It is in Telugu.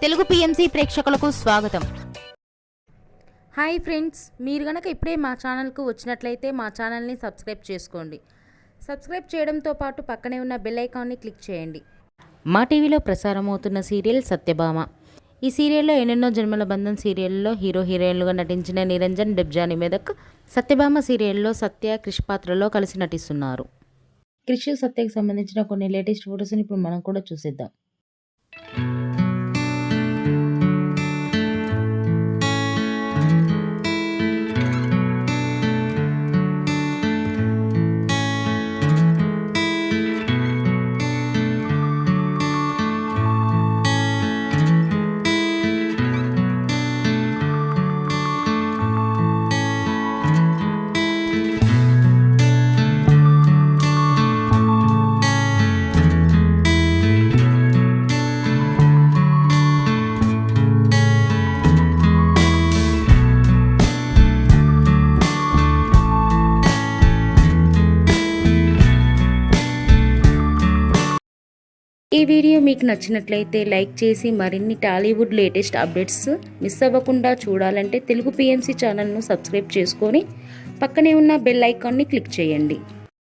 తెలుగు పిఎంసి ప్రేక్షకులకు స్వాగతం. హాయ్ ఫ్రెండ్స్, మీరు గనక ఇప్పుడే మా ఛానల్కు వచ్చినట్లయితే మా ఛానల్ని సబ్స్క్రైబ్ చేసుకోండి. సబ్స్క్రైబ్ చేయడంతో పాటు పక్కనే ఉన్న బెల్ ఐకాన్ని క్లిక్ చేయండి. మా టీవీలో ప్రసారం అవుతున్న సీరియల్ సత్యభామ. ఈ సీరియల్లో ఎన్నెన్నో జన్మల బంధం సీరియల్లో హీరో హీరోయిన్లుగా నటించిన నిరంజన్, డెబ్జాని మెదక్ సత్యభామ సీరియల్లో సత్య, క్రిష్ పాత్రలో కలిసి నటిస్తున్నారు. క్రిష్, సత్యకి సంబంధించిన కొన్ని లేటెస్ట్ ఫొటోస్ని ఇప్పుడు మనం కూడా చూసేద్దాం. ఈ వీడియో మీకు నచ్చినట్లయితే లైక్ చేసి మరిన్ని టాలీవుడ్ లేటెస్ట్ అప్డేట్స్ మిస్ అవ్వకుండా చూడాలంటే తెలుగు పిఎంసి ఛానల్ను సబ్స్క్రైబ్ చేసుకొని పక్కనే ఉన్న బెల్ ఐకాన్ని క్లిక్ చేయండి.